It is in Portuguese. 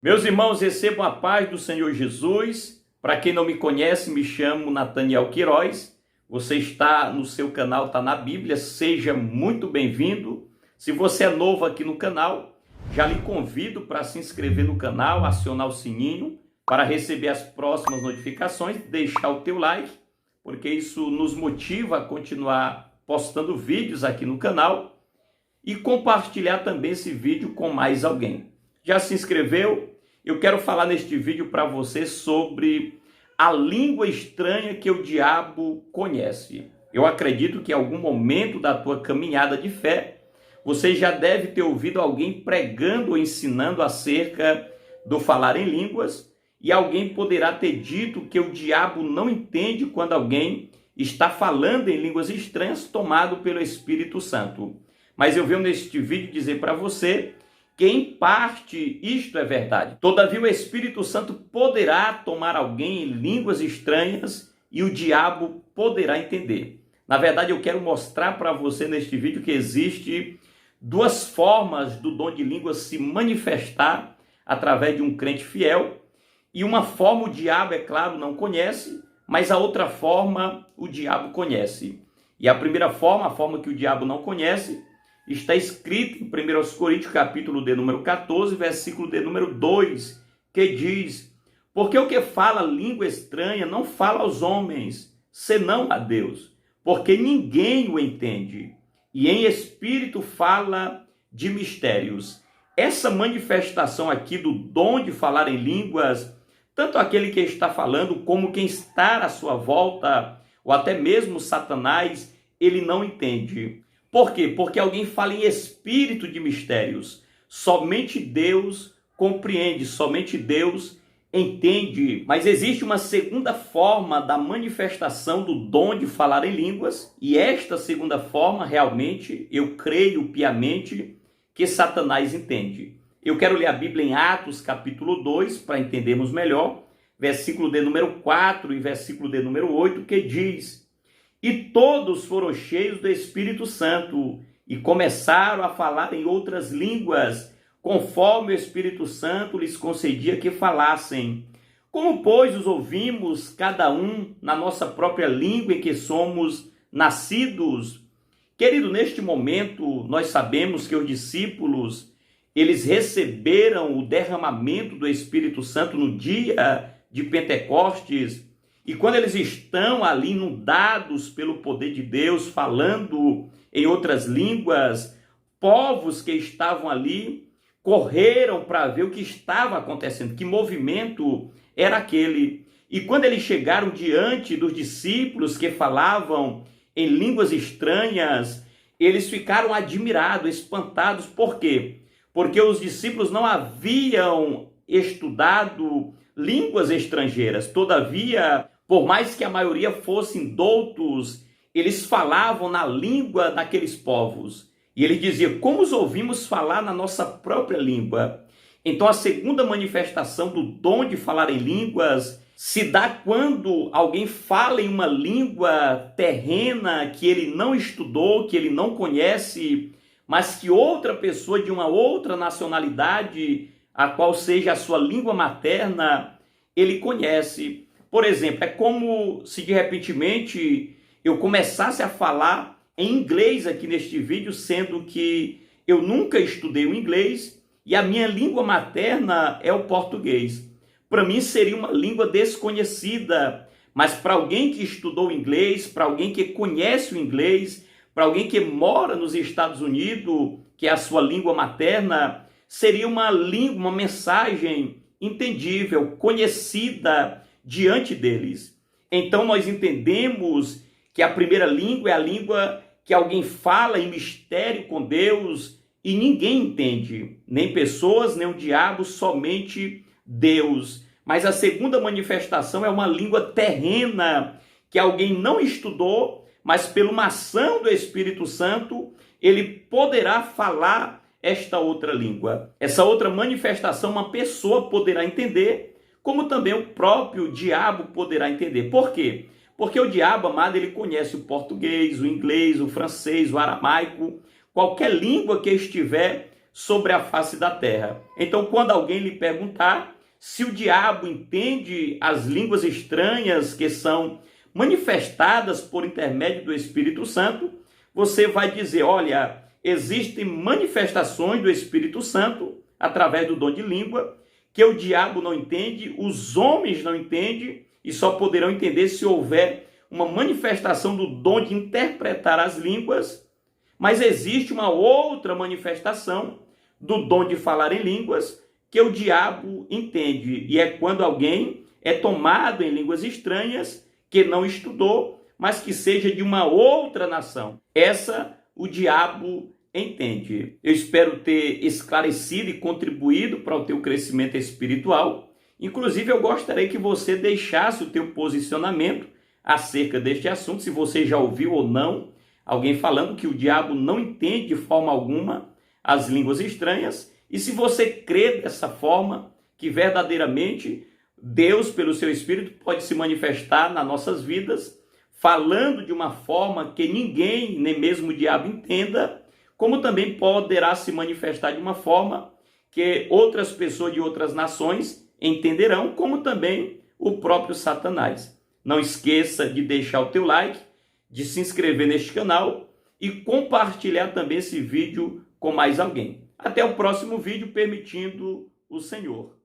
Meus irmãos, recebam a paz do Senhor Jesus. Para quem não me conhece, me chamo Nathaniel Queiroz. Você está no seu canal, está na Bíblia. Seja muito bem-vindo. Se você é novo aqui no canal, já lhe convido para se inscrever no canal, acionar o sininho para receber as próximas notificações, deixar o teu like, porque isso nos motiva a continuar postando vídeos aqui no canal e compartilhar também esse vídeo com mais alguém. Já se inscreveu? Eu quero falar neste vídeo para você sobre a língua estranha que o diabo conhece. Eu acredito que em algum momento da tua caminhada de fé, você já deve ter ouvido alguém pregando ou ensinando acerca do falar em línguas, e alguém poderá ter dito que o diabo não entende quando alguém está falando em línguas estranhas tomado pelo Espírito Santo. Mas eu venho neste vídeo dizer para você que em parte isto é verdade. Todavia o Espírito Santo poderá tomar alguém em línguas estranhas e o diabo poderá entender. Na verdade, eu quero mostrar para você neste vídeo que existe duas formas do dom de línguas se manifestar através de um crente fiel, e uma forma o diabo, é claro, não conhece, mas a outra forma o diabo conhece. E a primeira forma, a forma que o diabo não conhece, está escrito em 1 Coríntios, capítulo de número 14, versículo de número 2, que diz: porque o que fala língua estranha não fala aos homens, senão a Deus, porque ninguém o entende, e em espírito fala de mistérios. Essa manifestação aqui do dom de falar em línguas, tanto aquele que está falando como quem está à sua volta, ou até mesmo Satanás, ele não entende. Por quê? Porque alguém fala em espírito de mistérios. Somente Deus compreende, somente Deus entende. Mas existe uma segunda forma da manifestação do dom de falar em línguas, e esta segunda forma, realmente, eu creio piamente que Satanás entende. Eu quero ler a Bíblia em Atos, capítulo 2, para entendermos melhor, versículo de número 4 e versículo de número 8, que diz: e todos foram cheios do Espírito Santo e começaram a falar em outras línguas, conforme o Espírito Santo lhes concedia que falassem. Como, pois, os ouvimos, cada um na nossa própria língua em que somos nascidos? Querido, neste momento, nós sabemos que os discípulos, eles receberam o derramamento do Espírito Santo no dia de Pentecostes. E quando eles estão ali inundados pelo poder de Deus, falando em outras línguas, povos que estavam ali correram para ver o que estava acontecendo, que movimento era aquele. E quando eles chegaram diante dos discípulos que falavam em línguas estranhas, eles ficaram admirados, espantados. Por quê? Porque os discípulos não haviam estudado línguas estrangeiras. Todavia, por mais que a maioria fossem doutos, eles falavam na língua daqueles povos. E ele dizia: como os ouvimos falar na nossa própria língua? Então a segunda manifestação do dom de falar em línguas se dá quando alguém fala em uma língua terrena que ele não estudou, que ele não conhece, mas que outra pessoa de uma outra nacionalidade, a qual seja a sua língua materna, ele conhece. Por exemplo, é como se de repentemente eu começasse a falar em inglês aqui neste vídeo, sendo que eu nunca estudei o inglês e a minha língua materna é o português. Para mim seria uma língua desconhecida, mas para alguém que estudou inglês, para alguém que conhece o inglês, para alguém que mora nos Estados Unidos, que é a sua língua materna, seria uma língua, uma mensagem entendível, conhecida diante deles. Então nós entendemos que a primeira língua é a língua que alguém fala em mistério com Deus e ninguém entende, nem pessoas, nem o diabo, somente Deus. Mas a segunda manifestação é uma língua terrena que alguém não estudou, mas pela uma ação do Espírito Santo, ele poderá falar esta outra língua. Essa outra manifestação uma pessoa poderá entender, como também o próprio diabo poderá entender. Por quê? Porque o diabo, amado, ele conhece o português, o inglês, o francês, o aramaico, qualquer língua que estiver sobre a face da terra. Então, quando alguém lhe perguntar se o diabo entende as línguas estranhas que são manifestadas por intermédio do Espírito Santo, você vai dizer, olha, existem manifestações do Espírito Santo através do dom de língua que o diabo não entende, os homens não entendem e só poderão entender se houver uma manifestação do dom de interpretar as línguas, mas existe uma outra manifestação do dom de falar em línguas que o diabo entende, e é quando alguém é tomado em línguas estranhas que não estudou, mas que seja de uma outra nação. Essa o diabo entende. Eu espero ter esclarecido e contribuído para o teu crescimento espiritual. Inclusive, eu gostaria que você deixasse o teu posicionamento acerca deste assunto, se você já ouviu ou não alguém falando que o diabo não entende de forma alguma as línguas estranhas, e se você crê dessa forma, que verdadeiramente Deus, pelo seu Espírito, pode se manifestar nas nossas vidas, falando de uma forma que ninguém, nem mesmo o diabo, entenda, como também poderá se manifestar de uma forma que outras pessoas de outras nações entenderão, como também o próprio Satanás. Não esqueça de deixar o teu like, de se inscrever neste canal e compartilhar também esse vídeo com mais alguém. Até o próximo vídeo, permitindo o Senhor.